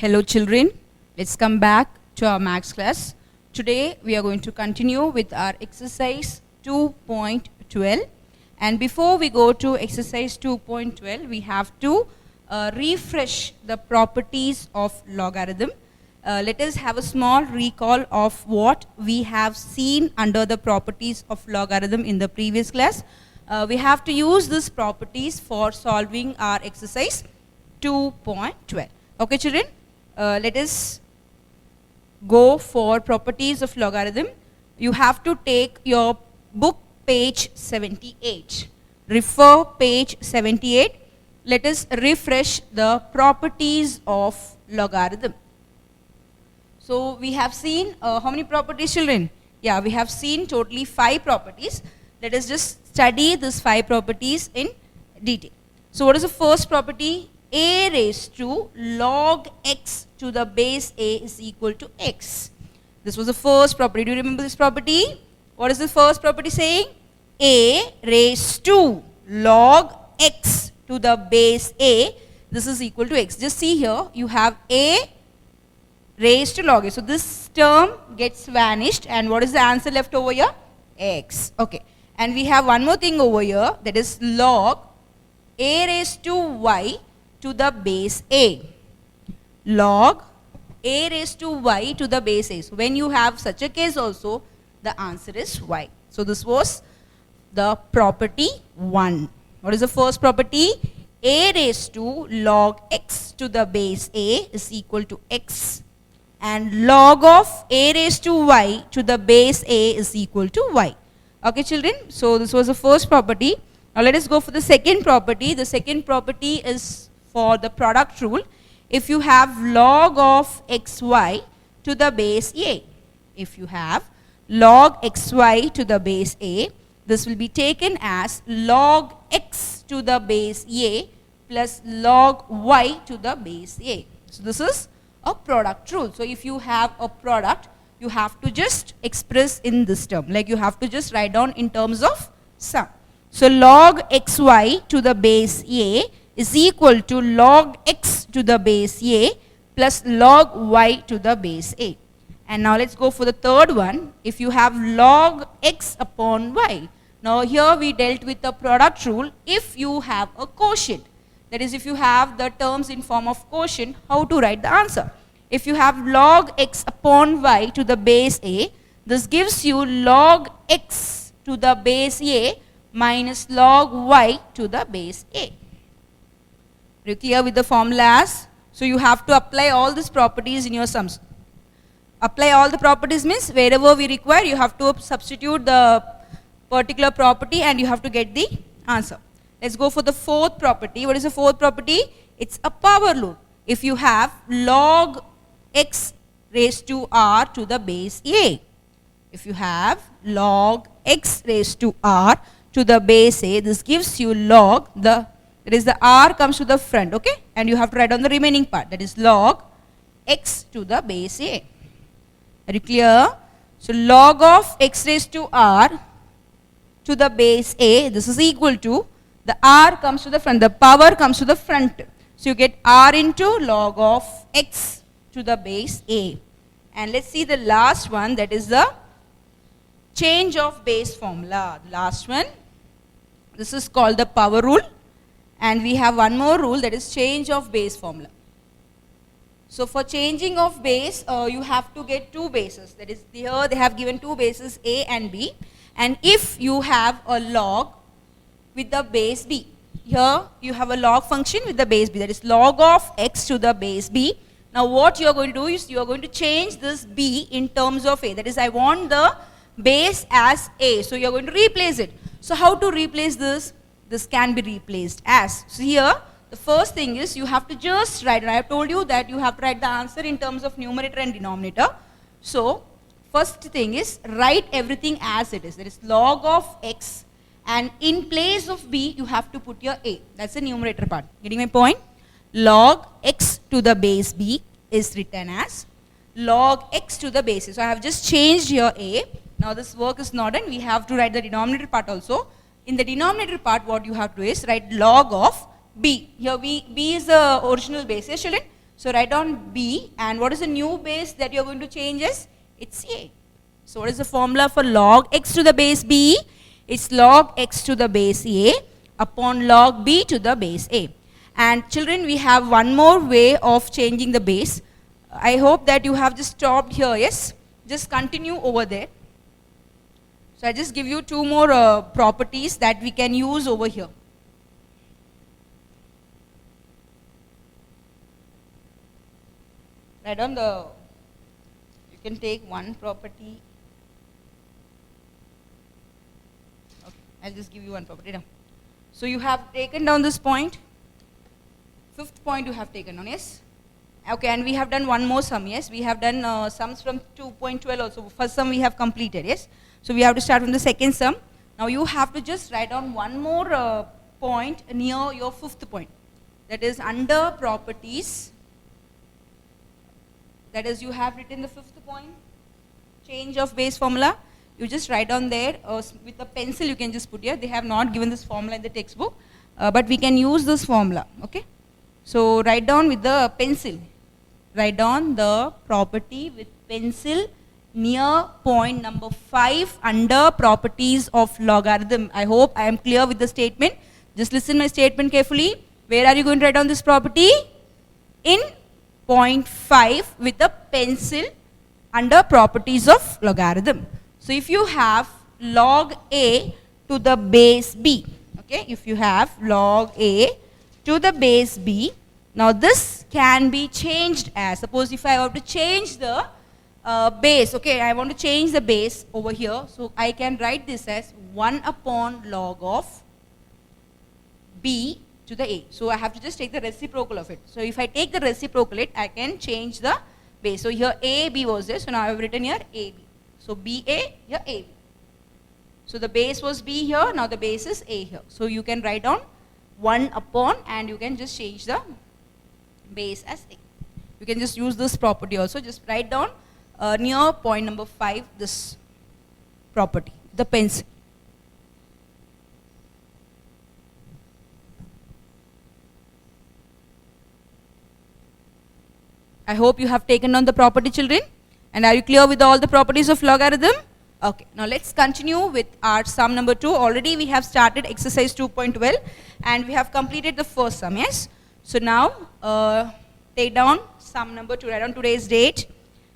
Hello children, let's come back to our maths class. Today we are going to continue with our exercise 2.12, and before we go to exercise 2.12 we have to refresh the properties of logarithm. Let us have a small recall of what we have seen under the properties of logarithm in the previous class. We have to use these properties for solving our exercise 2.12. Okay children, let us go for properties of logarithm. You have to take your book page 78. Refer page 78. Let us refresh the properties of logarithm. So we have seen how many properties children? Yeah, we have seen totally 5 properties. Let us just study these 5 properties in detail. So what is the first property? A raised to log x to the base a is equal to x. This was the first property. Do you remember this property? What is the first property saying? A raised to log x to the base a, this is equal to x. Just see here, you have a raised to log a. So this term gets vanished, and what is the answer left over here? X. Okay. And we have one more thing over here, that is log a raised to y to the base a. Log a raised to y to the base a. So when you have such a case also, the answer is y. So this was the property 1. What is the first property? A raised to log x to the base a is equal to x, and log of a raised to y to the base a is equal to y. Okay children, so this was the first property. Now let us go for the second property. The second property is for the product rule. If you have log of xy to the base a, if you have log xy to the base a, this will be taken as log x to the base a plus log y to the base a. So this is a product rule. So if you have a product, you have to just express in this term, like you have to just write down in terms of sum. So log xy to the base a is equal to log x to the base a plus log y to the base a. And now let's go for the third one. If you have log x upon y. Now here we dealt with the product rule if you have a quotient. That is, if you have the terms in form of quotient, how to write the answer. If you have log x upon y to the base a, this gives you log x to the base a minus log y to the base a. Are you clear with the formulas? So you have to apply all these properties in your sums. Apply all the properties means wherever we require, you have to substitute the particular property and you have to get the answer. Let's go for the fourth property. What is the fourth property? It's a power rule. If you have log x raised to r to the base a. If you have log x raised to r to the base a, this gives you log the, that is the r comes to the front, okay? And you have to write down the remaining part, that is log x to the base a. Are you clear? So log of x raised to r to the base a, this is equal to, the r comes to the front, the power comes to the front. So you get r into log of x to the base a. And let's see the last one, that is the change of base formula. The last one, this is called the power rule. And we have one more rule, that is change of base formula. So for changing of base, you have to get 2 bases. That is, here they have given 2 bases a and b. And if you have a log with the base b, here you have a log function with the base b, that is log of x to the base b. Now what you are going to do is you are going to change this b in terms of a, that is I want the base as a, so you are going to replace it. So how to replace this? This can be replaced as, so here the first thing is you have to just write, and I have told you that you have to write the answer in terms of numerator and denominator. So first thing is write everything as it is, that is log of x, and in place of b you have to put your a, that's the numerator part. Getting my point? Log x to the base b is written as log x to the base a. So I have just changed here a. Now this work is not done, we have to write the denominator part also. In the denominator part, what you have to do is write log of b. Here b is the original base, yes children? So write down B, and what is the new base that you're going to change as? It's A. So what is the formula for log x to the base B? It's log x to the base A upon log B to the base A. And children, we have one more way of changing the base. I hope that you have just stopped here, yes? Just continue over there. So I just give you two more properties that we can use over here. Write down you can take one property. Okay, I'll just give you one property now. So you have taken down this point. Fifth point you have taken down, yes? Okay, and we have done one more sum, yes? We have done sums from 2.12 also. First sum we have completed, yes? So we have to start from the second sum. Now you have to just write down one more point near your fifth point. That is under properties. That is, you have written the fifth point, change of base formula. You just write down there with a pencil you can just put here. They have not given this formula in the textbook, but we can use this formula, okay? So write down with the pencil. Write down the property with pencil near point number 5 under properties of logarithm. I hope I am clear with the statement. Just listen my statement carefully. Where are you going to write down this property? In point 5 with a pencil under properties of logarithm. So if you have log A to the base B, okay, if you have log A to the base B, now this can be changed as, suppose if I want to change the base, okay, I want to change the base over here, so I can write this as 1 upon log of B to the A. So I have to just take the reciprocal of it. So if I take the reciprocal it, I can change the base. So here AB was there, so now I have written here AB. So BA, here AB. So the base was B here, now the base is A here. So you can write down 1 upon and you can just change the base as A. You can just use this property also. Just write down near point number 5 this property, the pencil. I hope you have taken on the property, children. And are you clear with all the properties of logarithm? Okay, now let's continue with our sum number 2. Already we have started exercise 2.12 and we have completed the first sum, yes? So now take down sum number 2, write down today's date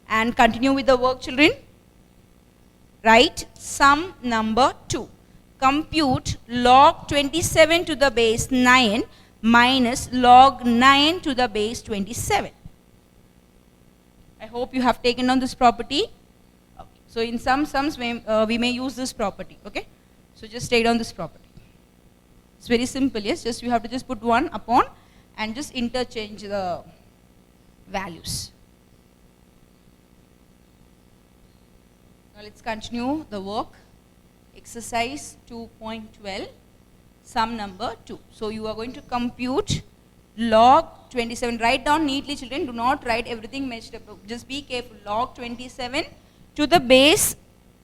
and continue with the work, children. Write sum number 2. Compute log 27 to the base 9 minus log 9 to the base 27. I hope you have taken on this property. Okay. So in some sums we may use this property, okay? So just take down this property. It's very simple, yes? Just you have to just put 1 upon and just interchange the values. Now let's continue the work. Exercise 2.12, sum number 2. So you are going to compute log 27. Write down neatly, children. Do not write everything messed up. Just be careful. Log 27 to the base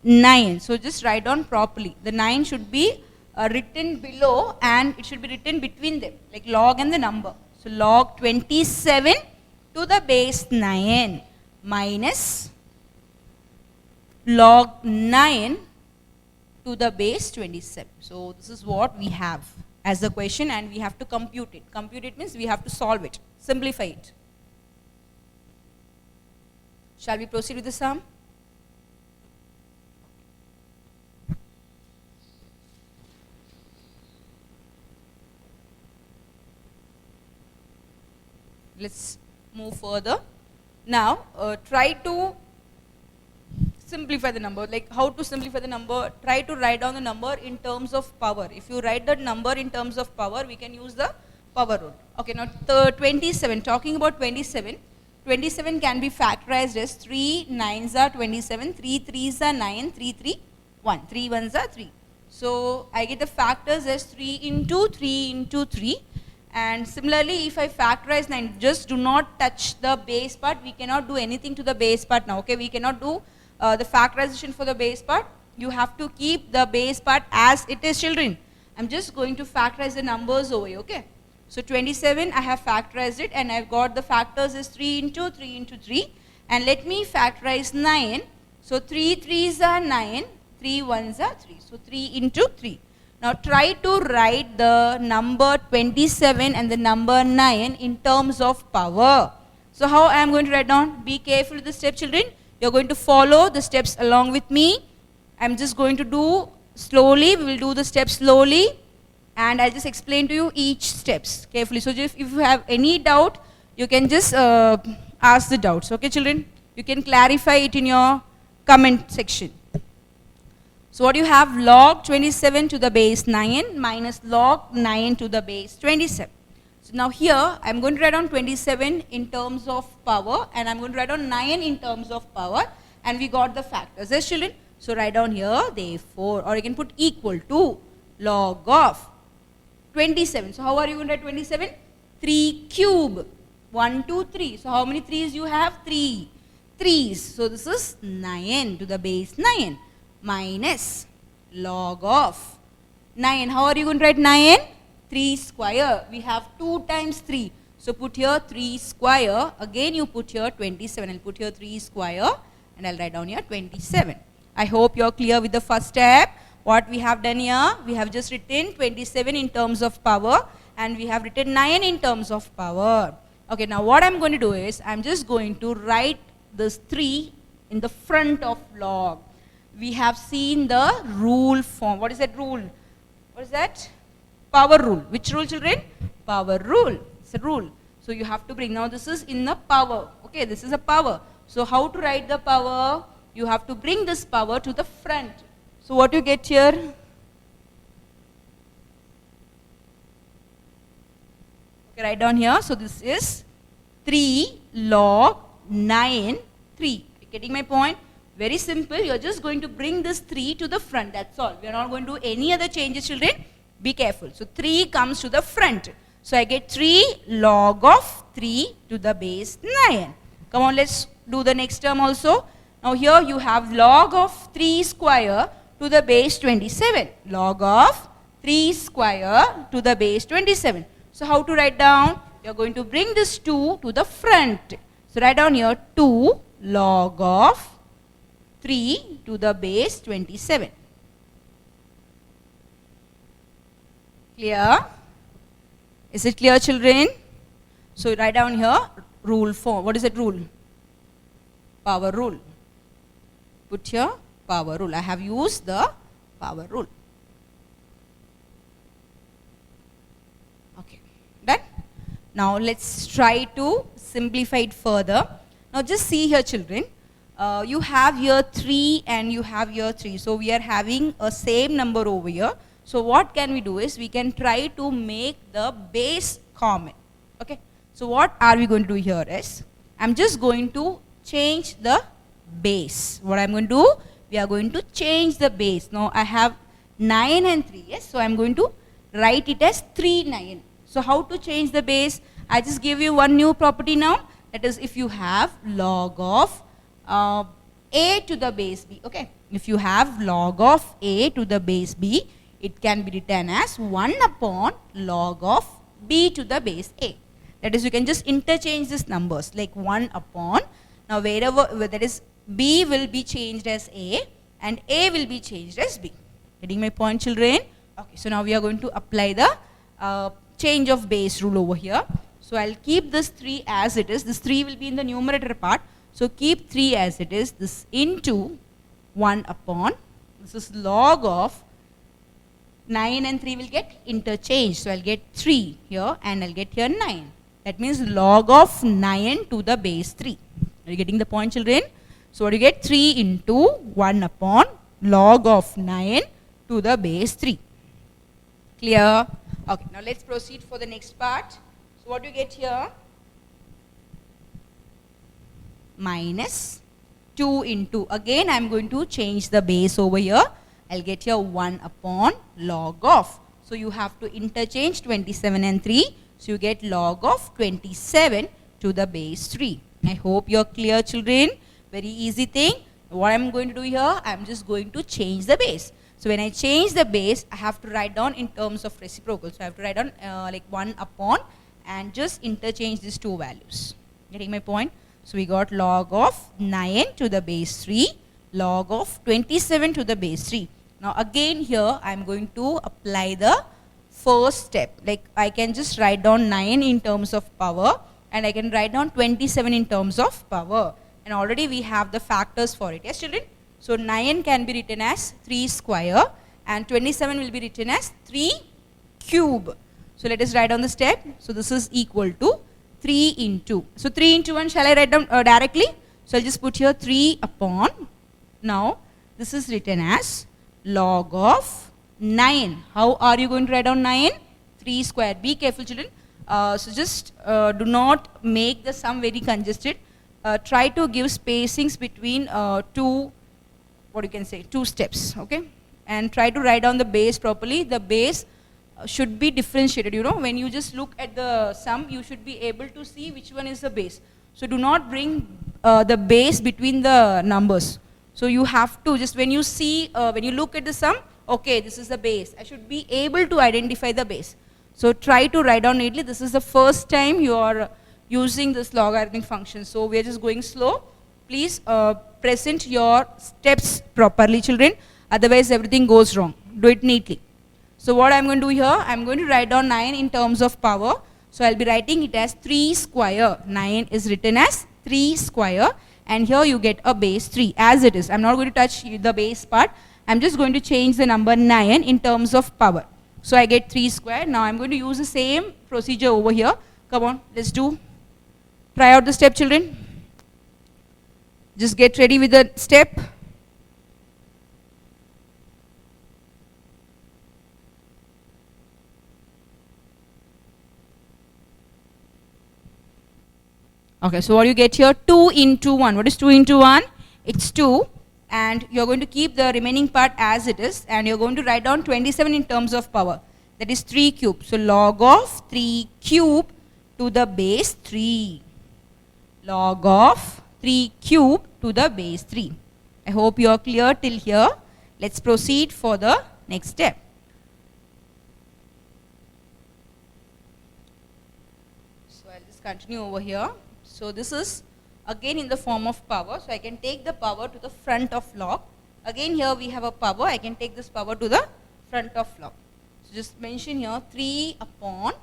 9. So just write down properly. The 9 should be written below and it should be written between them, like log and the number. So log 27 to the base 9 minus log 9 to the base 27. So this is what we have as the question and we have to compute it. Compute it means we have to solve it, simplify it. Shall we proceed with the sum? Let's move further. Now try to simplify the number. Like how to simplify the number? Try to write down the number in terms of power. If you write that number in terms of power, we can use the power rule. Okay, now 27, talking about 27, 27 can be factorized as 3 9s are 27, 3 3s are 9, 3 3 1, 3 1s are 3. So I get the factors as 3 into 3 into 3. And similarly, if I factorize 9, just do not touch the base part. We cannot do anything to the base part now. Okay, we cannot do the factorization for the base part. You have to keep the base part as it is, children. I'm just going to factorize the numbers over here, okay? So 27, I have factorized it and I've got the factors is 3 into 3 into 3. And let me factorize 9. So 3 3s are 9, 3 1s are 3. So 3 into 3. Now try to write the number 27 and the number 9 in terms of power. So how I am going to write down? Be careful with the steps, children. You are going to follow the steps along with me. I am just going to do slowly. We will do the steps slowly. And I'll just explain to you each steps carefully. So if you have any doubt, you can just ask the doubts. Okay, children? You can clarify it in your comment section. So what you have, log 27 to the base 9 minus log 9 to the base 27. So now here, I'm going to write down 27 in terms of power and I'm going to write down 9 in terms of power and we got the factors. Yes, children? So write down here, therefore, or you can put equal to log of 27. So how are you going to write 27? 3 cube. 1, 2, 3. So how many 3's you have? 3. 3's. So this is 9 to the base 9 minus log of 9. How are you going to write 9? 3 square. We have 2 times 3. So put here 3 square. Again you put here 27. I'll put here 3 square and I'll write down here 27. I hope you're clear with the first step. What we have done here, we have just written 27 in terms of power and we have written 9 in terms of power. Okay, now what I'm going to do is, I'm just going to write this 3 in the front of log. We have seen the rule form. What is that rule? What is that? Power rule. Which rule, children? Power rule. It's a rule. So you have to bring, now this is in the power. Okay, this is a power. So how to write the power? You have to bring this power to the front. So what you get here? Okay, write down here. So this is 3 log 9 3. Getting my point? Very simple. You're just going to bring this 3 to the front. That's all. We are not going to do any other changes, children. Be careful. So 3 comes to the front. So I get 3 log of 3 to the base 9. Come on, let's do the next term also. Now here you have log of 3 square to the base 27. Log of 3 square to the base 27. So how to write down? You are going to bring this 2 to the front. So write down here 2 log of 3 to the base 27. Clear? Is it clear, children? So write down here rule form. What is that rule? Power rule. Put here power rule. I have used the power rule. Okay, done? Now let's try to simplify it further. Now just see here, children. You have here 3 and you have here 3. So we are having a same number over here. So what can we do is, we can try to make the base common. Okay. So what are we going to do here is, I'm just going to change the base. What I'm going to do? We are going to change the base. Now I have 9 and 3. Yes. So I'm going to write it as 3 9. So how to change the base? I just give you one new property now. That is, if you have log of a to the base b. Okay. If you have log of a to the base b, it can be written as 1 upon log of b to the base a. That is, you can just interchange these numbers like 1 upon. Now wherever, that is, b will be changed as a and a will be changed as b. Getting my point, children? Okay. So now we are going to apply the change of base rule over here. So I'll keep this 3 as it is. This 3 will be in the numerator part. So keep 3 as it is. This into 1 upon. This is log of 9 and 3 will get interchanged. So I'll get 3 here and I'll get here 9. That means log of 9 to the base 3. Are you getting the point, children? So what do you get? 3 into 1 upon log of 9 to the base 3. Clear? Okay. Now let's proceed for the next part. So what do you get here? Minus 2 into, again I am going to change the base over here. I'll get here 1 upon log of. So you have to interchange 27 and 3. So you get log of 27 to the base 3. I hope you're clear, children. Very easy thing. What I'm going to do here, I'm just going to change the base. So when I change the base, I have to write down in terms of reciprocal. So I have to write down like 1 upon and just interchange these two values. Getting my point? So we got log of 9 to the base 3, log of 27 to the base 3. Now again here I am going to apply the first step. Like I can just write down 9 in terms of power and I can write down 27 in terms of power. And already we have the factors for it. Yes children? So 9 can be written as 3 square and 27 will be written as 3 cube. So let us write down the step. So this is equal to 3 into. So 3 into 1 shall I write down directly? So I'll just put here 3 upon. Now this is written as log of 9. How are you going to write down 9? 3 square. Be careful children. So just do not make the sum very congested. Try to give spacings between two steps, okay? And try to write down the base properly. The base should be differentiated, you know. When you just look at the sum, you should be able to see which one is the base. So do not bring the base between the numbers. So you have to just, when you see, when you look at the sum, okay, this is the base. I should be able to identify the base. So try to write down neatly. This is the first time you are using this logarithmic function. So we are just going slow. Please present your steps properly children. Otherwise everything goes wrong. Do it neatly. So what I am going to do here, I am going to write down 9 in terms of power. So I will be writing it as 3 square. 9 is written as 3 square. And here you get a base 3 as it is. I am not going to touch the base part. I am just going to change the number 9 in terms of power. So I get 3 square. Now I am going to use the same procedure over here. Come on, let's do. Try out the step children. Just get ready with the step. Okay, so what do you get here? 2 into 1. What is 2 into 1? It's 2. And you're going to keep the remaining part as it is. And you're going to write down 27 in terms of power. That is 3 cube. So log of 3 cube to the base 3. Log of 3 cube to the base 3. I hope you are clear till here. Let's proceed for the next step. So I'll just continue over here. So this is again in the form of power. So I can take the power to the front of log. Again here we have a power. I can take this power to the front of log. So just mention here 3 upon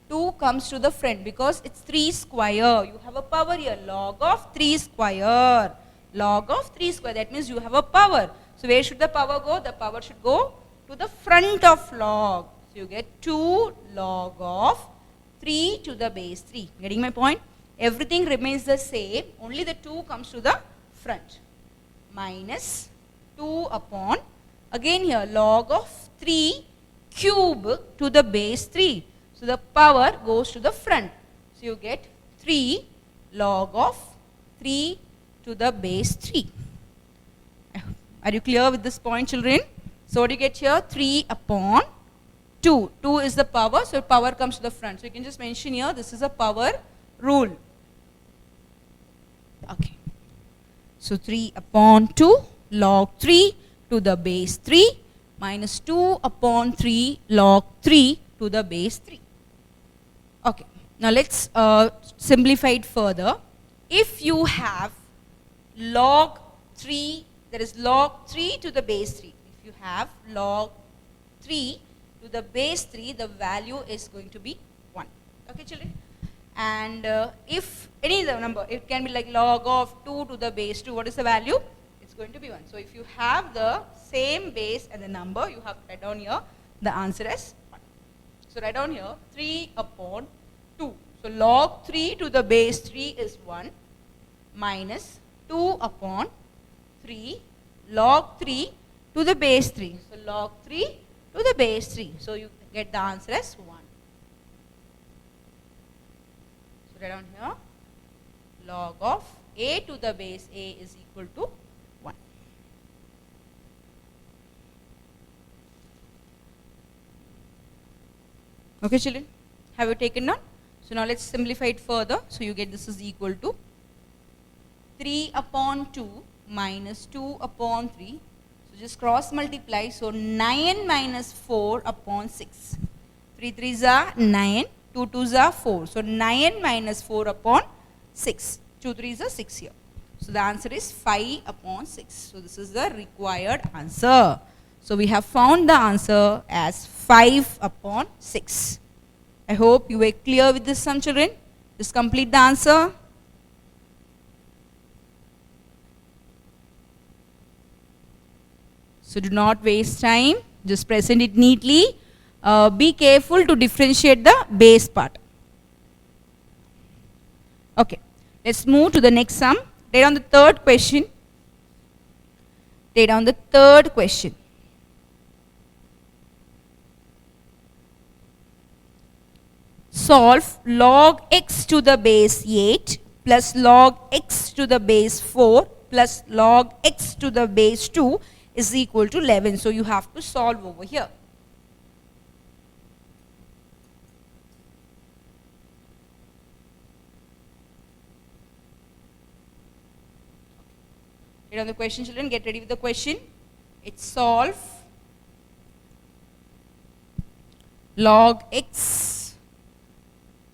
2 comes to the front because it's 3 square. You have a power here. Log of 3 square. Log of 3 square. That means you have a power. So where should the power go? The power should go to the front of log. So you get 2 log of 3 to the base 3. Getting my point? Everything remains the same. Only the 2 comes to the front. Minus 2 upon, again here, log of 3 cube to the base 3. So the power goes to the front. So you get 3 log of 3 to the base 3. Are you clear with this point children? So what do you get here? 3 upon 2. 2 is the power, so power comes to the front. So you can just mention here, this is a power rule. Okay. So 3 upon 2 log 3 to the base 3 minus 2 upon 3 log 3 to the base 3. Okay. Now let's simplify it further. If you have log 3, there is log 3 to the base 3. If you have log 3 to the base 3, the value is going to be 1. Okay children? And if any number, it can be like log of 2 to the base 2. What is the value? It's going to be 1. So if you have the same base and the number, you have to write down here the answer as 1. So write down here 3 upon 2. So log 3 to the base 3 is 1 minus 2 upon 3 log 3 to the base 3. So log 3 to the base 3. So you get the answer as 1. So write down here log of a to the base a is equal to 1. Okay children, have you taken down? So now let's simplify it further. So you get this is equal to 3 upon 2 minus 2 upon 3. So So just cross multiply. So 9 minus 4 upon 6. 3 3s are 9, 2 2s are 4. So 9 minus 4 upon 6. 2 3s are 6 here. So the answer is 5 upon 6. So this is the required answer. So we have found the answer as 5 upon 6. I hope you were clear with this, some children. Just complete the answer. So do not waste time. Just present it neatly. Be careful to differentiate the base part. Okay. Let's move to the next sum. Take down the third question. Take down the third question. Solve log x to the base 8 plus log x to the base 4 plus log x to the base 2 is equal to 11. So you have to solve over here. Get on the question, children. Get ready with the question. It's solve log x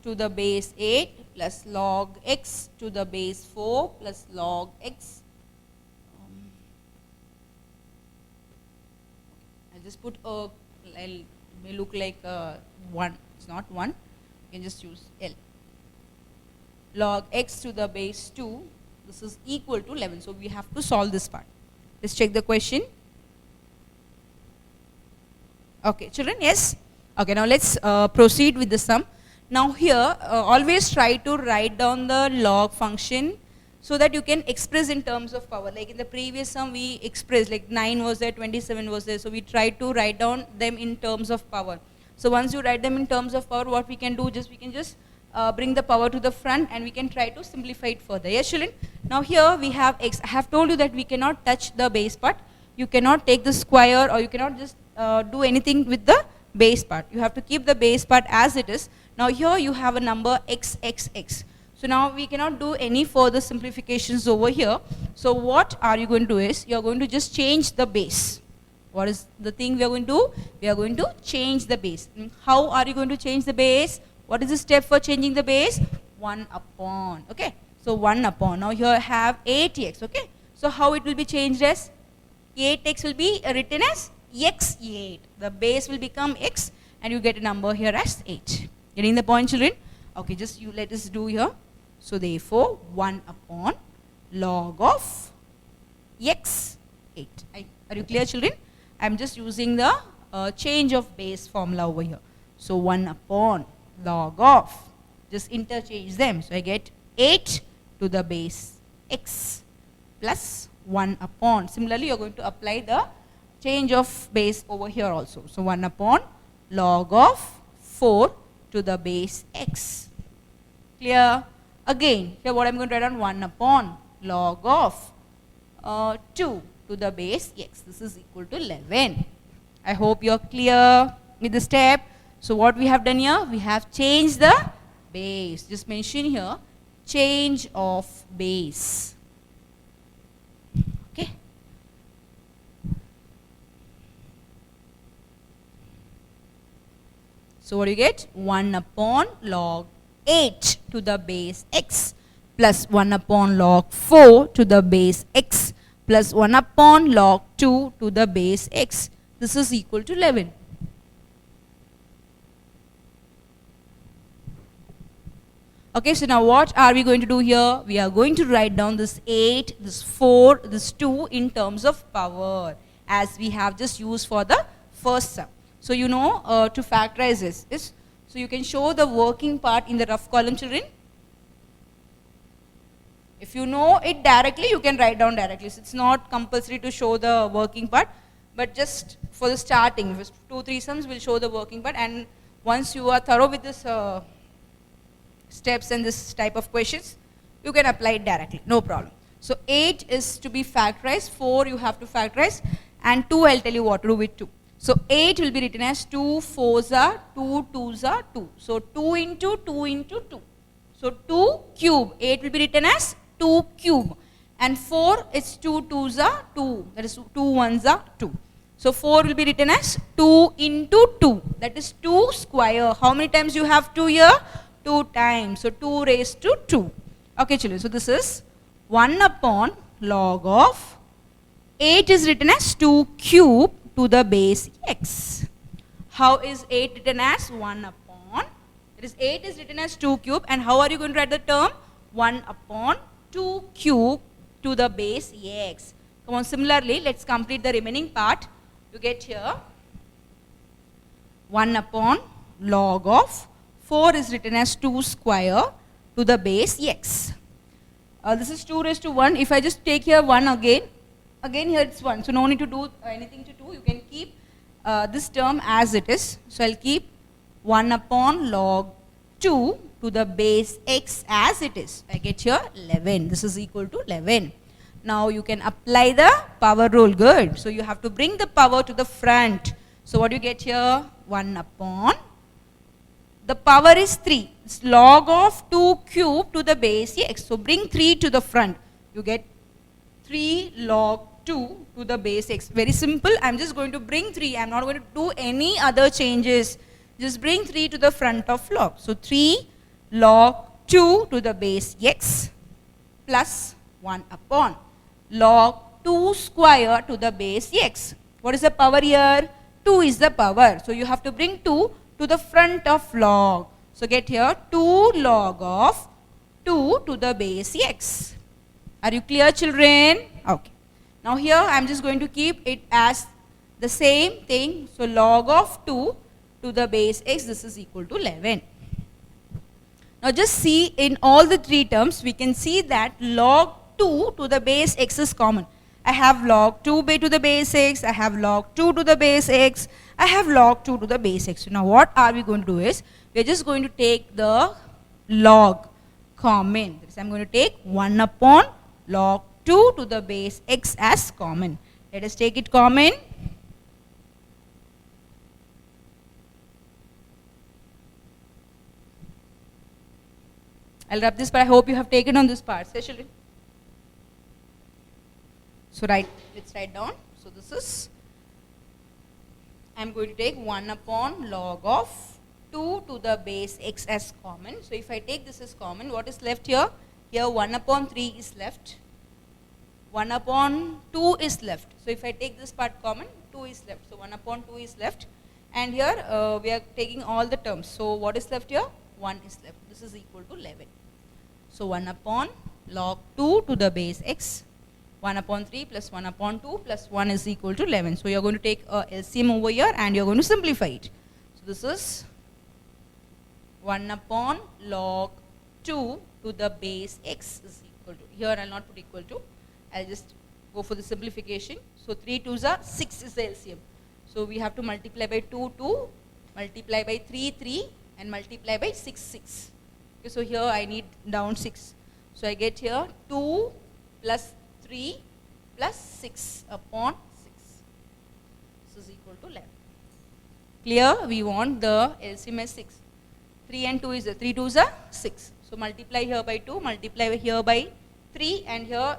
to the base 8 plus log x to the base 4 plus log x. I'll just put a, it may look like 1. It's not 1. You can just use L. Log x to the base 2. This is equal to 11. So we have to solve this part. Let's check the question. Okay, children, yes? Okay, now let's proceed with the sum. Now here, always try to write down the log function so that you can express in terms of power. Like in the previous sum, we expressed like 9 was there, 27 was there. So we try to write down them in terms of power. So once you write them in terms of power, what we can do is we can just bring the power to the front and we can try to simplify it further. Yes, children? Now here we have x. I have told you that we cannot touch the base part. You cannot take the square or you cannot just do anything with the base part. You have to keep the base part as it is. Now here you have a number x, x, x. So now we cannot do any further simplifications over here. So what are you going to do is, you are going to just change the base. What is the thing we are going to do? We are going to change the base. How are you going to change the base? What is the step for changing the base? 1 upon. Okay. So 1 upon. Now here I have 8x. Okay. So how it will be changed as? 8x will be written as x8. The base will become x and you get a number here as 8. Getting the point, children? Okay, just you let us do here. So therefore 1 upon log of x8. Are you clear, children? I am just using the change of base formula over here. So 1 upon log of, just interchange them. So I get 8 to the base x plus 1 upon. Similarly, you are going to apply the change of base over here also. So 1 upon log of 4 to the base x. Clear? Again, here what I am going to write on 1 upon log of 2 to the base x. This is equal to 11. I hope you are clear with the step. So what we have done here, we have changed the base. Just mention here, change of base. Okay. So what do you get? 1 upon log 8 to the base x plus 1 upon log 4 to the base x plus 1 upon log 2 to the base x. This is equal to 11. Okay, so now what are we going to do here? We are going to write down this 8, this 4, this 2 in terms of power as we have just used for the first sum. So you know to factorize this. So you can show the working part in the rough column, children. If you know it directly, you can write down directly. So it's not compulsory to show the working part, but just for the starting, 2-3 sums will show the working part, and once you are thorough with this steps and this type of questions, you can apply it directly, no problem. So 8 is to be factorized, 4 you have to factorize, and 2 I'll tell you what to do with 2. So 8 will be written as 2 4s are 2 2s are 2. So 2 into 2 into 2. So 2 cube. 8 will be written as 2 cube. And 4 is 2 2s are 2, that is 2 1s are 2. So 4 will be written as 2 into 2, that is 2 square. How many times you have 2 here? 2 times. So 2 raised to 2. Okay children, so this is 1 upon log of 8 is written as 2 cube to the base x. How is 8 written as 1 upon? It is 8 is written as 2 cube, and how are you going to write the term? 1 upon 2 cube to the base x. Come on, similarly, let's complete the remaining part. You get here 1 upon log of 4 is written as 2 square to the base x. This is 2 raised to 1. If I just take here 1 again here it's 1. So no need to do anything to 2. You can keep this term as it is. So I'll keep 1 upon log 2 to the base x as it is. I get here 11. This is equal to 11. Now you can apply the power rule. Good. So you have to bring the power to the front. So what do you get here? 1 upon, the power is 3. It's log of 2 cube to the base x. So bring 3 to the front. You get 3 log 2 to the base x. Very simple. I'm just going to bring 3. I'm not going to do any other changes. Just bring 3 to the front of log. So 3 log 2 to the base x plus 1 upon log 2 square to the base x. What is the power here? 2 is the power. So you have to bring 2 to the front of log. So get here 2 log of 2 to the base x. Are you clear children? Okay. Now here I am just going to keep it as the same thing. So log of 2 to the base x, this is equal to 11. Now just see in all the 3 terms, we can see that log 2 to the base x is common. I have log 2 to the base x, I have log 2 to the base x, I have log 2 to the base x. So now what are we going to do is, we are just going to take the log common. So I am going to take 1 upon log 2 to the base x as common. Let us take it common. I'll wrap this, but I hope you have taken on this part. Say, children. So let's write down. So this is, I'm going to take 1 upon log of 2 to the base x as common. So if I take this as common, what is left here? Here 1 upon 3 is left. 1 upon 2 is left. So if I take this part common, 2 is left. So 1 upon 2 is left. And here we are taking all the terms. So what is left here? 1 is left. This is equal to 11. So 1 upon log 2 to the base x. 1 upon 3 plus 1 upon 2 plus 1 is equal to 11. So you are going to take a LCM over here and you are going to simplify it. So this is 1 upon log 2 to the base x is equal to, here I will not put equal to, I will just go for the simplification. So 3 2s are 6 is the LCM. So we have to multiply by 2 2, multiply by 3 3 and multiply by 6 6. Okay, so here I need down 6. So I get here 2 plus 3 plus 6 upon 6. This is equal to 11. Clear? We want the LCM as 6. 3 and 2 is 3 2s are 6. So multiply here by 2, multiply here by 3, and here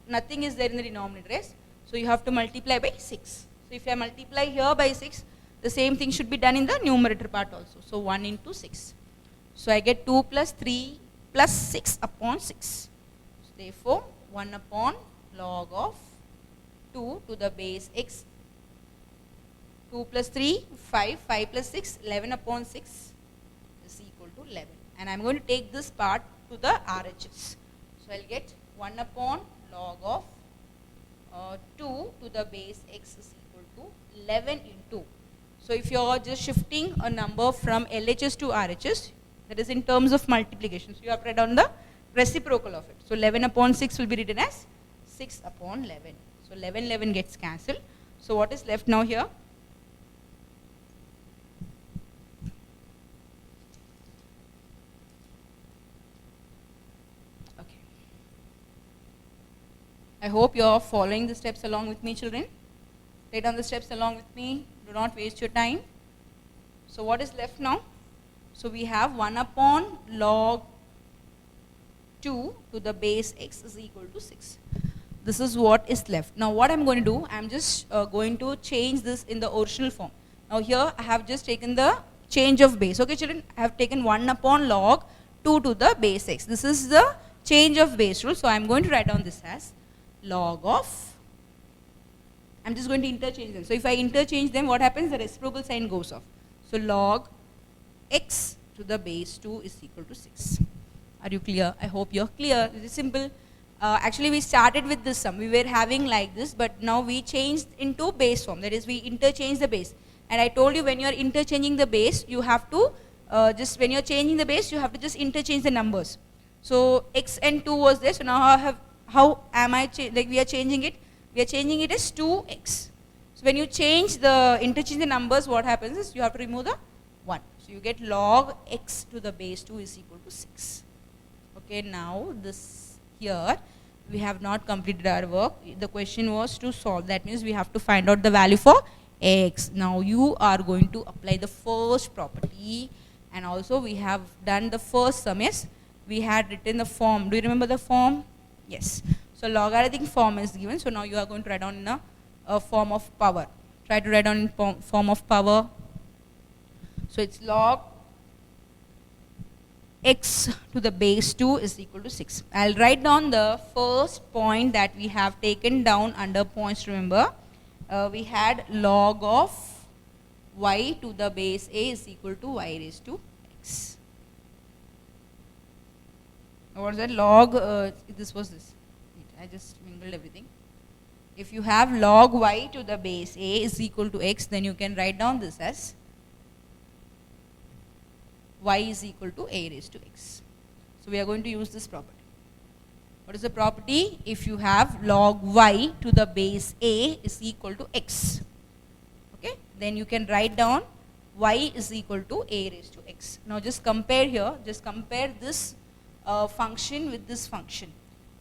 nothing is there in the denominator. Yes? So you have to multiply by 6. So if I multiply here by 6, the same thing should be done in the numerator part also. So 1 into 6. So I get 2 plus 3 plus 6 upon 6. So therefore 1 upon log of 2 to the base x. 2 plus 3, 5, 5 plus 6, 11 upon 6 is equal to 11. And I am going to take this part to the RHS. So I will get 1 upon log of 2 to the base x is equal to 11 into. So if you are just shifting a number from LHS to RHS, that is in terms of multiplication. So you have to write down the reciprocal of it. So 11 upon 6 will be written as 6 upon 11. So 11 11 gets cancelled. So what is left now here? Okay. I hope you are following the steps along with me, children. Write down the steps along with me. Do not waste your time. So what is left now? So we have 1 upon log 2 to the base x is equal to 6. This is what is left. Now what I'm going to do, I'm just going to change this in the original form. Now here I have just taken the change of base. Okay children, I have taken 1 upon log 2 to the base x. This is the change of base rule. So I'm going to write down this as log of, I'm just going to interchange them. So if I interchange them, what happens? The reciprocal sign goes off. So log x to the base 2 is equal to 6. Are you clear? I hope you're clear. It is simple. Actually we started with this sum. We were having like this, but now we changed into base form. That is, we interchange the base. And I told you, when you are interchanging the base, you have to when you're changing the base, you have to just interchange the numbers. So x and 2 was there. So now how am I, like we are changing it? We are changing it as 2x. So when you change interchange the numbers, what happens is you have to remove the 1. So you get log x to the base 2 is equal to 6. Okay, now this here, we have not completed our work. The question was to solve. That means we have to find out the value for x. Now you are going to apply the first property, and also we have done the first sum. Yes, we had written the form. Do you remember the form? Yes. So logarithmic form is given. So now you are going to write down in a form of power. Try to write down in form of power. So it's log x to the base 2 is equal to 6. I'll write down the first point that we have taken down under points. Remember, we had log of y to the base a is equal to y raised to x. What is that? Log, this was this. I just mingled everything. If you have log y to the base a is equal to x, then you can write down this as y is equal to a raised to x. So we are going to use this property. What is the property? If you have log y to the base a is equal to x, okay, then you can write down y is equal to a raised to x. Now just compare here, just compare this function with this function.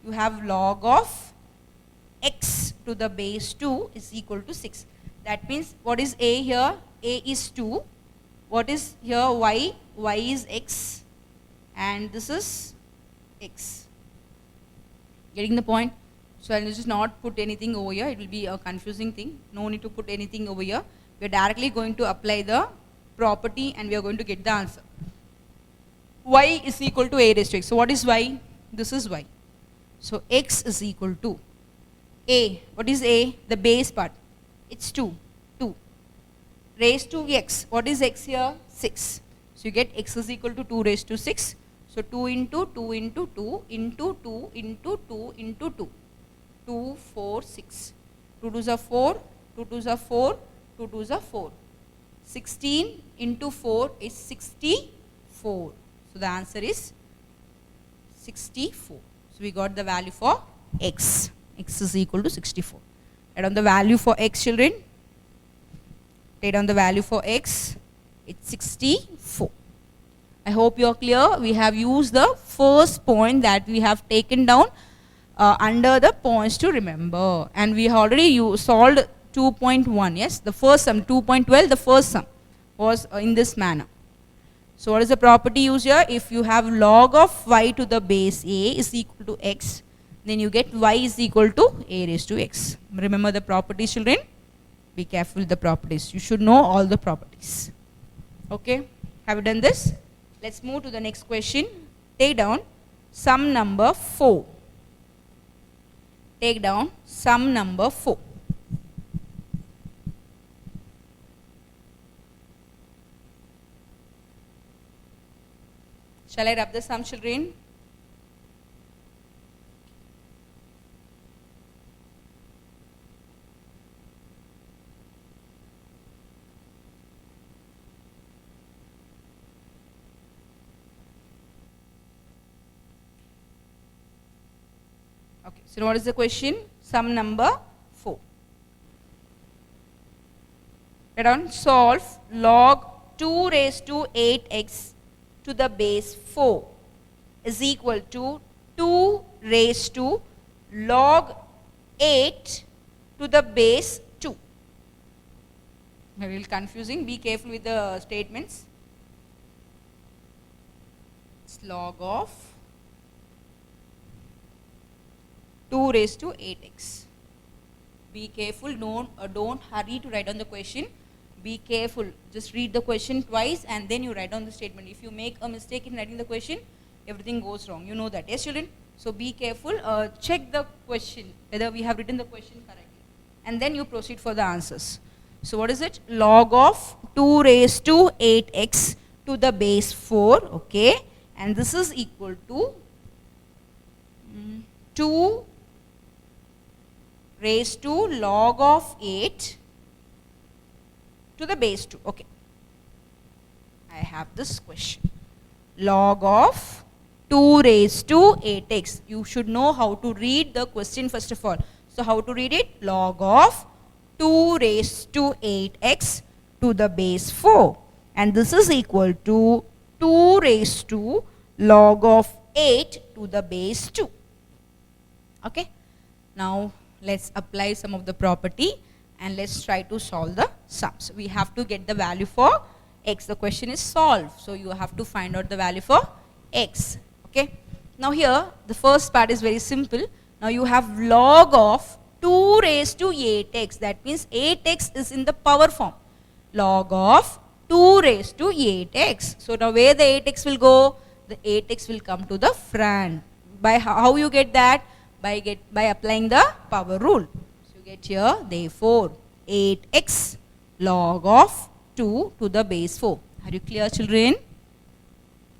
You have log of x to the base 2 is equal to 6. That means what is a here? A is 2. What is here? Y. Y is x, and this is x. Getting the point? So I'll just not put anything over here. It will be a confusing thing. No need to put anything over here. We are directly going to apply the property, and we are going to get the answer. Y is equal to a raised to x. So what is y? This is y. So x is equal to a. What is a? The base part. It's 2. 2. Raised to x. What is x here? 6. So you get x is equal to 2 raised to 6. So 2 into 2 into 2 into 2 into 2 into 2. 2, 4, 6. 2 2s are 4. 2 2s are 4. 2 2s are 4. 16 into 4 is 64. So the answer is 64. So we got the value for x. X is equal to 64. Write down the value for x, children. Write down the value for x. It's 64. I hope you are clear. We have used the first point that we have taken down under the points to remember. And we already solved 2.1. Yes, the first sum, 2.12, the first sum was in this manner. So what is the property used here? If you have log of y to the base a is equal to x, then you get y is equal to a raised to x. Remember the properties, children. Be careful with the properties. You should know all the properties. Okay, have you done this? Let's move to the next question. Take down sum number 4. Take down sum number 4. Shall I rub the sum, children? Okay, so what is the question? Sum number 4. Write down, solve log 2 raised to 8x to the base 4 is equal to 2 raised to log 8 to the base 2. A little confusing. Be careful with the statements. It's log of 2 raised to 8x. Be careful, don't hurry to write down the question. Be careful, just read the question twice and then you write down the statement. If you make a mistake in writing the question, everything goes wrong. You know that, yes children? So be careful, check the question, whether we have written the question correctly. And then you proceed for the answers. So what is it? Log of 2 raised to 8x to the base 4, okay? And this is equal to 2 raised to log of 8 to the base 2, okay. I have this question. Log of 2 raised to 8x. You should know how to read the question first of all. So how to read it? Log of 2 raised to 8x to the base 4. And this is equal to 2 raised to log of 8 to the base 2. Okay. Now let's apply some of the property and let's try to solve the sums. We have to get the value for x. The question is solved. So you have to find out the value for x. Okay. Now here the first part is very simple. Now you have log of 2 raised to 8x. That means 8x is in the power form. Log of 2 raised to 8x. So now where the 8x will go? The 8x will come to the front. By how you get that? By applying the power rule. So you get here, therefore 8x log of 2 to the base 4. Are you clear, children?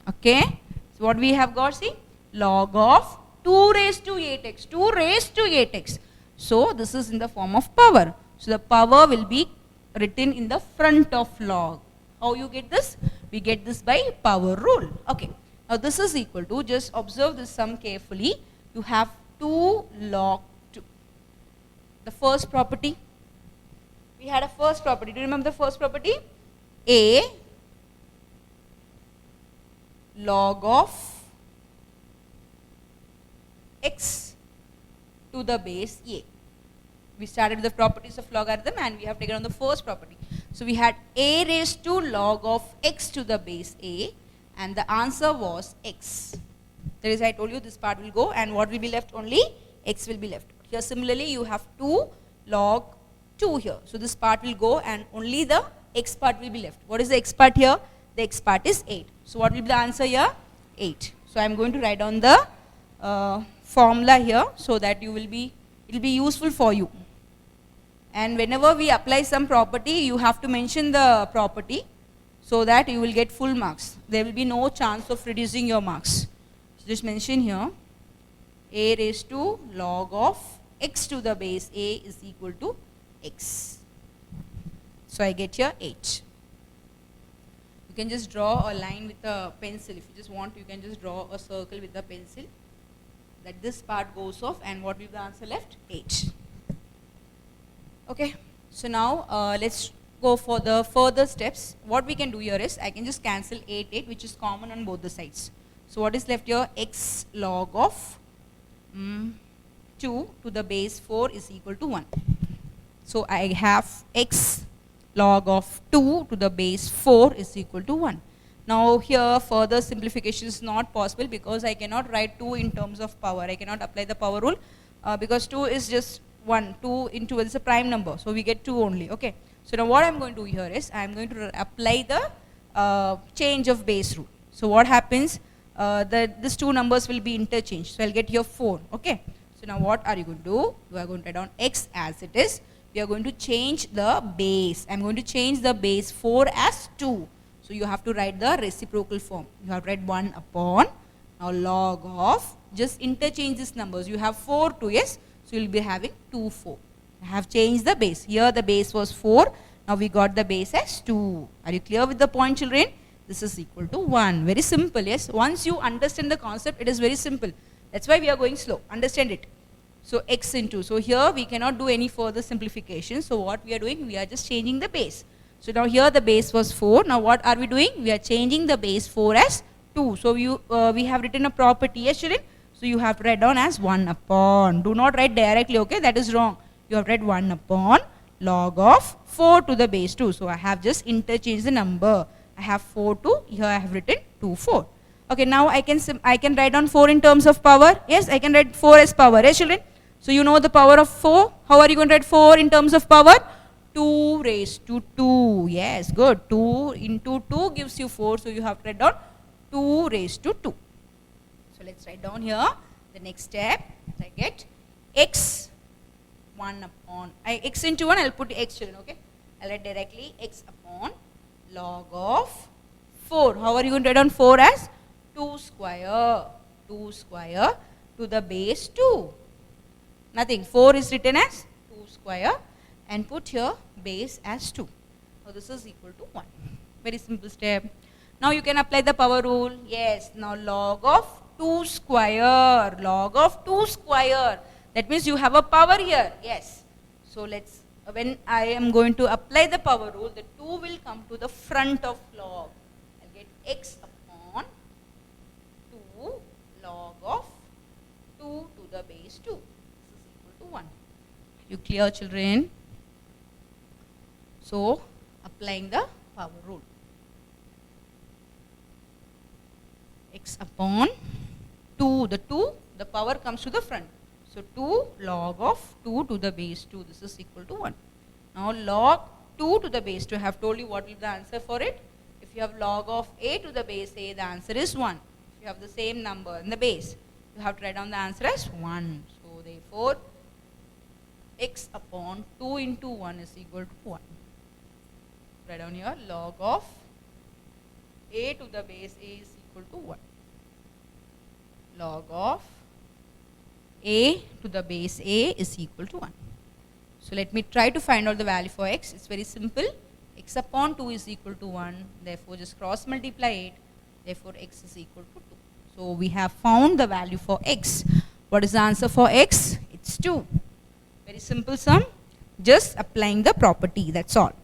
Okay. So what we have got, see? Log of 2 raised to 8x. 2 raised to 8x. So this is in the form of power. So the power will be written in the front of log. How you get this? We get this by power rule. Okay. Now this is equal to, just observe this sum carefully. You have 2 log 2. The first property. We had a first property. Do you remember the first property? A log of x to the base a. We started with the properties of logarithm and we have taken on the first property. So we had a raised to log of x to the base a and the answer was x. That is, I told you this part will go and what will be left? Only x will be left. Here similarly you have 2 log 2 here. So this part will go and only the x part will be left. What is the x part here? The x part is 8. So what will be the answer here? 8. So I am going to write down the formula here so that it will be useful for you. And whenever we apply some property, you have to mention the property so that you will get full marks. There will be no chance of reducing your marks. So just mention here, a raised to log of x to the base a is equal to x. So I get here 8. You can just draw a line with a pencil. If you just want, you can just draw a circle with a pencil. That this part goes off and what will be the answer left? 8. Okay, so now let's go for the further steps. What we can do here is, I can just cancel 8 which is common on both the sides. So what is left here? X log of 2 to the base 4 is equal to 1. So I have x log of 2 to the base 4 is equal to 1. Now here further simplification is not possible because I cannot write 2 in terms of power. I cannot apply the power rule because 2 is just 1. 2 into is a prime number. So we get 2 only. Okay. So now what I am going to do here is, I am going to apply the change of base rule. So what happens? These 2 numbers will be interchanged. So I will get here 4. Okay. So now what are you going to do? You are going to write down x as it is. We are going to change the base. I am going to change the base 4 as 2. So you have to write the reciprocal form. You have to write 1 upon, now log of, just interchange these numbers. You have 4 2s, so you will be having 2 4. I have changed the base. Here the base was 4, now we got the base as 2. Are you clear with the point, children? This is equal to 1. Very simple, yes. Once you understand the concept, it is very simple. That's why we are going slow. Understand it. So x into, so here we cannot do any further simplification. So what we are doing, we are just changing the base. So now here the base was 4. Now what are we doing? We are changing the base 4 as 2. So we have written a property, yes children? So you have to write down as 1 upon. Do not write directly, okay? That is wrong. You have read 1 upon log of 4 to the base 2. So I have just interchanged the number. I have 4 2. Here I have written 2 4. Okay, now I can write down 4 in terms of power. Yes, I can write 4 as power. Yes children? So you know the power of 4. How are you going to write 4 in terms of power? 2 raised to 2. Yes, good. 2 into 2 gives you 4. So you have to write down 2 raised to 2. So let's write down here the next step. I get x 1 upon x into 1. I'll put x children. Okay. I'll write directly x upon log of 4. How are you going to write down 4 as? 2 square. 2 square to the base 2. Nothing. 4 is written as 2 square and put here base as 2. So this is equal to 1. Very simple step. Now you can apply the power rule. Yes. Now log of 2 square. Log of 2 square. That means you have a power here. Yes. So let's, when I am going to apply the power rule, the 2 will come to the front of log. I'll get x upon 2 log of 2 to the base 2. This is equal to 1. You clear, children? So applying the power rule. X upon 2, the power comes to the front. So 2 log of 2 to the base 2, this is equal to 1. Now log 2 to the base 2, I have told you what will be the answer for it. If you have log of a to the base a, the answer is 1. If you have the same number in the base, you have to write down the answer as 1. So therefore, x upon 2 into 1 is equal to 1. Write down here log of a to the base a is equal to 1. Log of a to the base a is equal to 1. So let me try to find out the value for x. It's very simple. X upon 2 is equal to 1. Therefore, just cross multiply it. Therefore, x is equal to 2. So we have found the value for x. What is the answer for x? It's 2. Very simple sum. Just applying the property. That's all.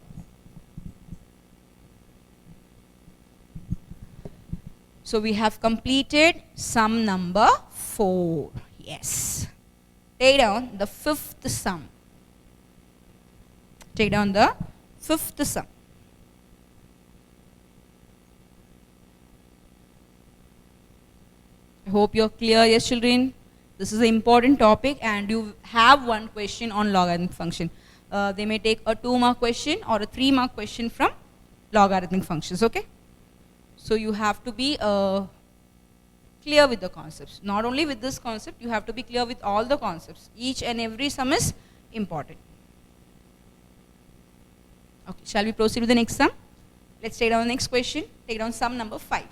So we have completed sum number 4. Yes. Take down the fifth sum. Take down the fifth sum. I hope you're clear, yes children. This is an important topic and you have one question on logarithmic function. They may take a 2-mark question or a 3-mark question from logarithmic functions, okay? So you have to be clear with the concepts. Not only with this concept, you have to be clear with all the concepts. Each and every sum is important. Okay, shall we proceed with the next sum? Let's take down the next question. Take down sum number 5.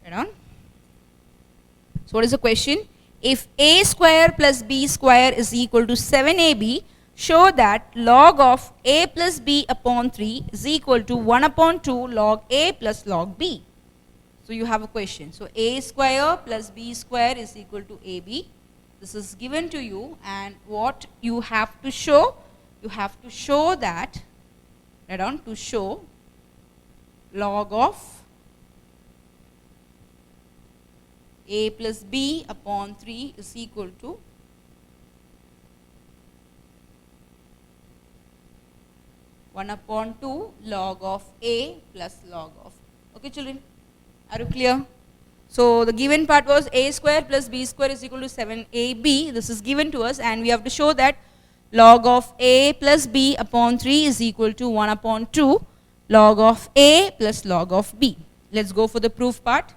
Write down. So what is the question? If a square plus b square is equal to 7ab, show that log of a plus b upon 3 is equal to 1 upon 2 log a plus log b. So you have a question. So a square plus b square is equal to ab. This is given to you and what you have to show? You have to show that, write down, to show log of a plus b upon 3 is equal to 1 upon 2 log of a plus log of. Okay children, are you clear? So the given part was a square plus b square is equal to 7ab. This is given to us and we have to show that log of a plus b upon 3 is equal to 1 upon 2 log of a plus log of b. Let's go for the proof part.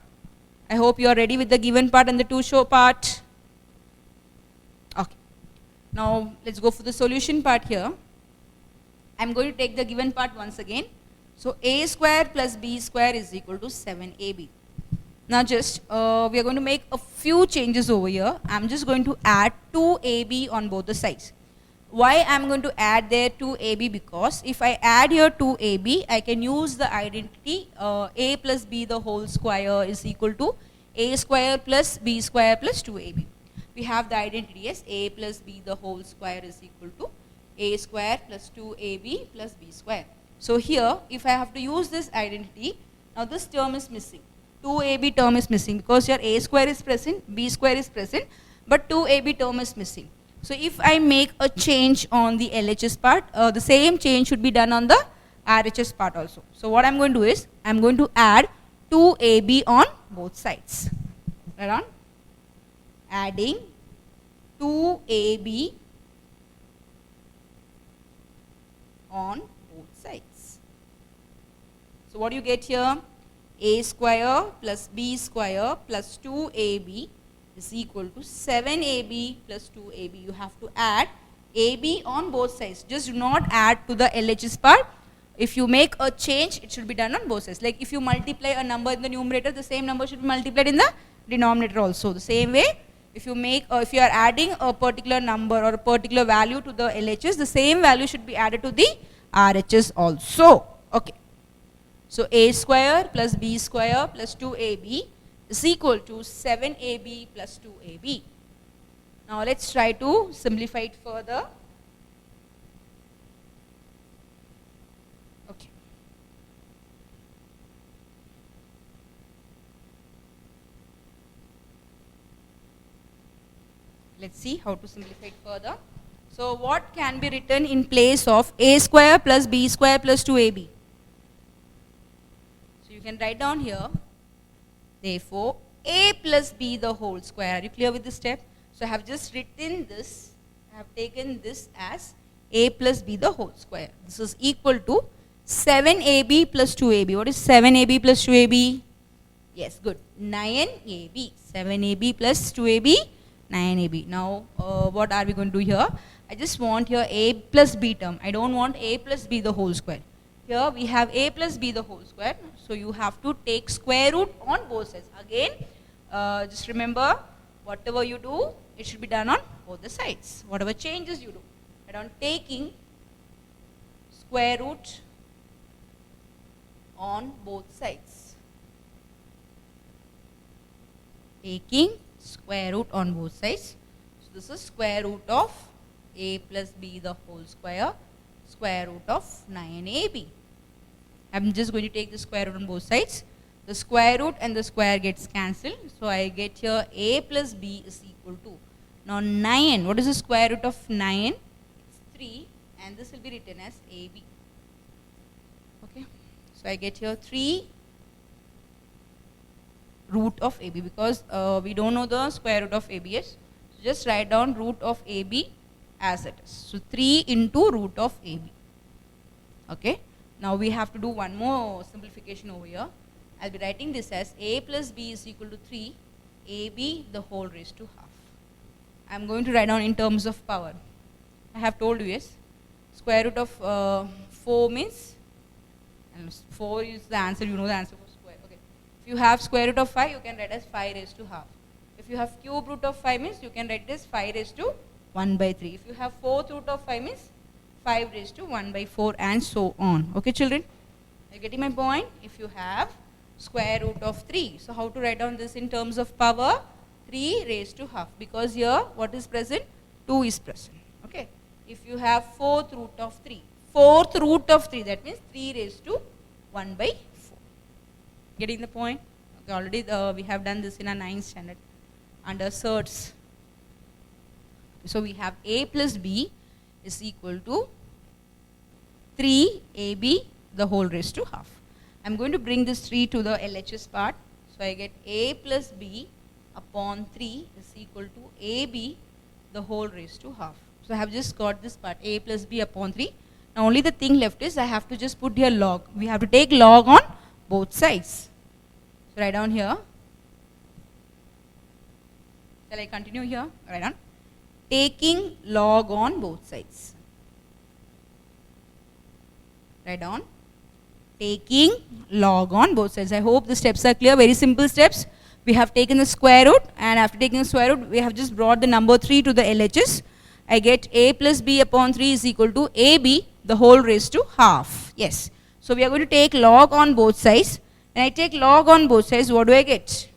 I hope you are ready with the given part and the to show part. Okay. Now let's go for the solution part here. I'm going to take the given part once again. So a square plus b square is equal to 7ab. Now just we are going to make a few changes over here. I'm just going to add 2ab on both the sides. Why I'm going to add there 2ab? Because if I add here 2ab, I can use the identity a plus b the whole square is equal to a square plus b square plus 2ab. We have the identity, yes, a plus b the whole square is equal to a square plus 2ab plus b square. So here, if I have to use this identity, now this term is missing. 2ab term is missing because here a square is present, b square is present, but 2ab term is missing. So if I make a change on the LHS part, the same change should be done on the RHS part also. So what I'm going to do is, I'm going to add 2ab on both sides. Right on? Adding 2ab on both sides. So what do you get here? A square plus b square plus 2ab is equal to 7ab plus 2ab. You have to add ab on both sides. Just do not add to the LHS part. If you make a change, it should be done on both sides. Like if you multiply a number in the numerator, the same number should be multiplied in the denominator also. The same way, if you are adding a particular number or a particular value to the LHS, the same value should be added to the RHS also. Okay. So a square plus b square plus 2ab is equal to 7ab plus 2ab. Now let's try to simplify it further. Okay. Let's see how to simplify it further. So what can be written in place of a square plus b square plus 2ab? So you can write down here, therefore a plus b the whole square. Are you clear with this step? So I have just written this, I have taken this as a plus b the whole square. This is equal to 7ab plus 2ab. What is 7ab plus 2ab? Yes, good. 9ab. 7ab plus 2ab, 9ab. Now, what are we going to do here? I just want here a plus b term. I don't want a plus b the whole square. Here we have a plus b the whole square. So you have to take square root on both sides. Again, just remember, whatever you do, it should be done on both the sides. Whatever changes you do. And on taking square root on both sides. Taking square root on both sides. So this is square root of a plus b the whole square root of 9ab. I'm just going to take the square root on both sides. The square root and the square gets cancelled. So I get here a plus b is equal to. Now 9, what is the square root of 9? It's 3, and this will be written as ab. Okay. So I get here 3 root of ab, because we don't know the square root of ab yet. So just write down root of ab as it is. So 3 into root of ab. Okay. Now we have to do one more simplification over here. I'll be writing this as a plus b is equal to 3 ab the whole raised to half. I'm going to write down in terms of power. I have told you, yes, square root of 4 means, and 4 is the answer, you know the answer for square. Okay. If you have square root of 5, you can write as 5 raised to half. If you have cube root of 5 means, you can write it as 5 raised to 1 by 3. If you have fourth root of 5 means 5 raised to 1 by 4 and so on. Okay, children? Are you getting my point? If you have square root of 3. So how to write down this in terms of power? 3 raised to half, because here what is present? 2 is present. Okay. If you have fourth root of 3. Fourth root of 3, that means 3 raised to 1 by 4. Getting the point? Okay, already we have done this in our 9th standard under certs. So we have a plus b is equal to 3ab the whole raised to half. I'm going to bring this 3 to the LHS part. So I get a plus b upon 3 is equal to ab the whole raised to half. So I have just got this part, a plus b upon 3. Now only the thing left is I have to just put here log. We have to take log on both sides. So write down here. Shall I continue here? Write down. Taking log on both sides. Write down. Taking log on both sides. I hope the steps are clear. Very simple steps. We have taken the square root, and after taking the square root, we have just brought the number 3 to the LHS. I get a plus b upon 3 is equal to ab the whole raised to half. Yes. So we are going to take log on both sides. When I take log on both sides, what do I get?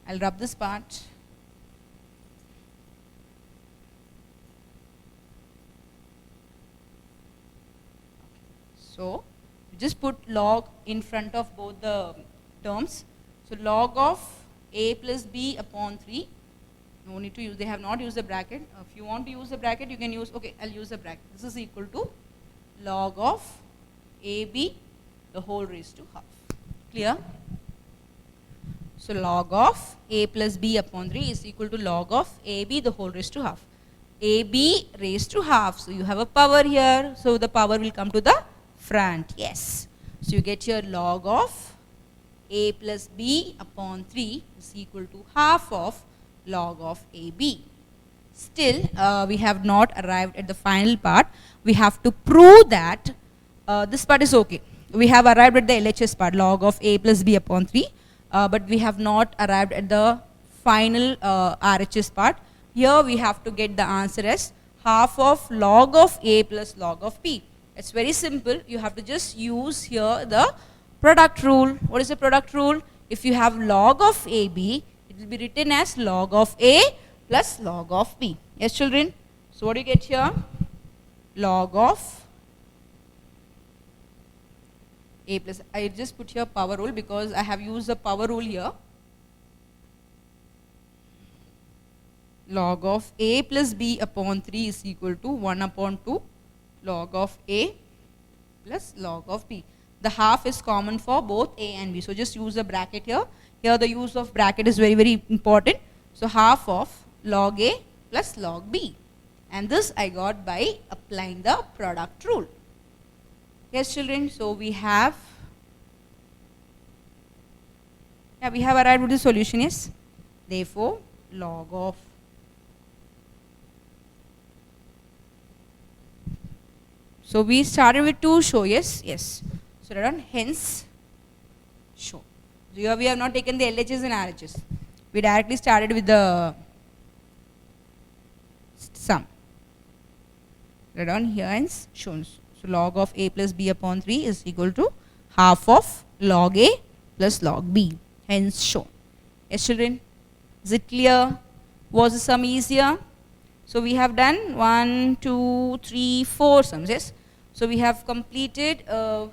I'll rub this part. So just put log in front of both the terms. So log of a plus b upon 3. No need to use, they have not used the bracket. If you want to use the bracket, you can use, okay, I'll use the bracket. This is equal to log of ab the whole raised to half. Clear? So log of a plus b upon 3 is equal to log of ab the whole raised to half. ab raised to half. So you have a power here. So the power will come to the front. Yes. So you get your log of a plus b upon 3 is equal to half of log of ab. Still, we have not arrived at the final part. We have to prove that this part is okay. We have arrived at the LHS part, log of a plus b upon 3, but we have not arrived at the final RHS part. Here we have to get the answer as half of log of a plus log of b. It's very simple. You have to just use here the product rule. What is the product rule? If you have log of ab, it will be written as log of a plus log of b. Yes, children? So what do you get here? Log of a plus, I just put here power rule because I have used the power rule here. Log of a plus b upon 3 is equal to 1 upon 2 log of a plus log of b. The half is common for both a and b. So just use a bracket here. Here the use of bracket is very, very important. So half of log a plus log b. And this I got by applying the product rule. Yes, children, so we have arrived at the solution, yes. Therefore, log of so we started with to show, yes. So that on hence show. So here we have not taken the LHS and RHS. We directly started with the sum. Right on here hence shown. So log of a plus b upon 3 is equal to half of log a plus log b. Hence shown. Yes, children? Is it clear? Was the sum easier? So we have done 1, 2, 3, 4 sums. Yes. So we have completed 4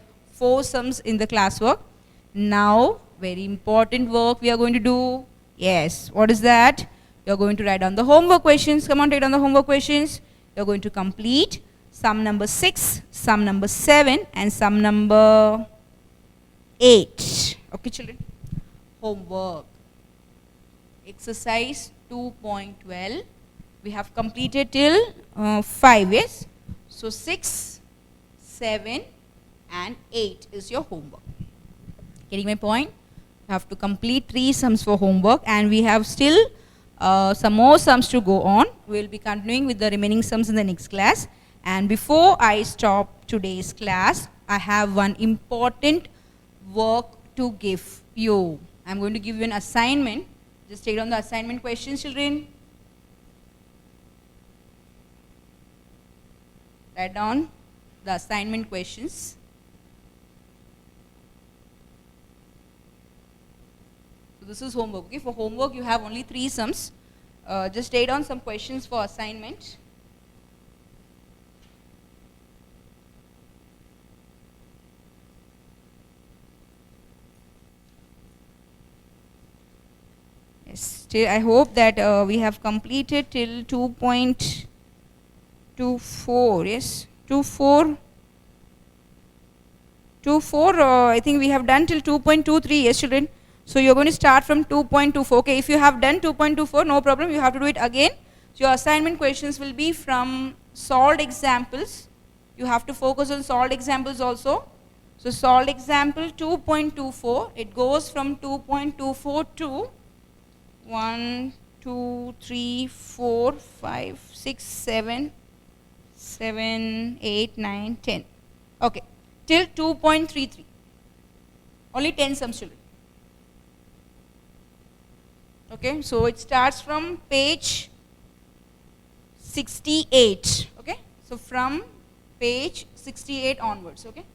sums in the classwork. Now, very important work we are going to do. Yes. What is that? You are going to write down the homework questions. Come on, take down the homework questions. You are going to complete sum number 6, sum number 7, and sum number 8. Okay, children? Homework. Exercise 2.12. We have completed till 5, yes? So 6, 7, and 8 is your homework. Getting my point? You have to complete 3 sums for homework, and we have still some more sums to go on. We will be continuing with the remaining sums in the next class. And before I stop today's class, I have one important work to give you. I am going to give you an assignment. Just take down the assignment questions, children. Write down the assignment questions. So this is homework. Okay, for homework you have only 3 sums. Just take down some questions for assignment. Yes, I hope that we have completed till 2.24. Yes, 2.4. I think we have done till 2.23. Yes, children. So you are going to start from 2.24. Okay, if you have done 2.24, no problem. You have to do it again. So your assignment questions will be from solved examples. You have to focus on solved examples also. So solved example 2.24. It goes from 2.24 to 1, 2, 3, 4, 5, 6, 7, 8, 9, 10. Okay, till 2.33. Only 10 sums, children. Okay, so it starts from page 68. Okay, so from page 68 onwards. Okay.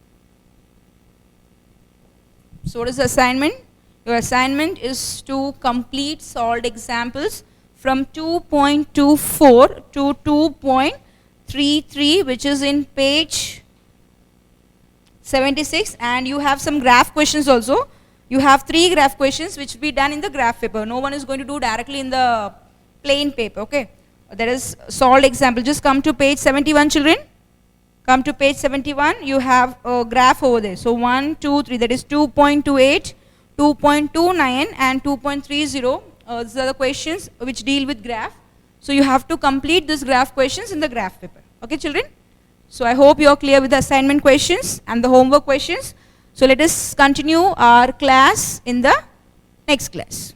So what is the assignment? Your assignment is to complete solved examples from 2.24 to 2.33, which is in page 76, and you have some graph questions also. You have 3 graph questions which will be done in the graph paper. No one is going to do directly in the plain paper, okay? That is solved example. Just come to page 71, children. Come to page 71. You have a graph over there. So 1, 2, 3. That is 2.28, 2.29 and 2.30, these are the questions which deal with graph. So you have to complete this graph questions in the graph paper. Okay, children? So I hope you are clear with the assignment questions and the homework questions. So let us continue our class in the next class.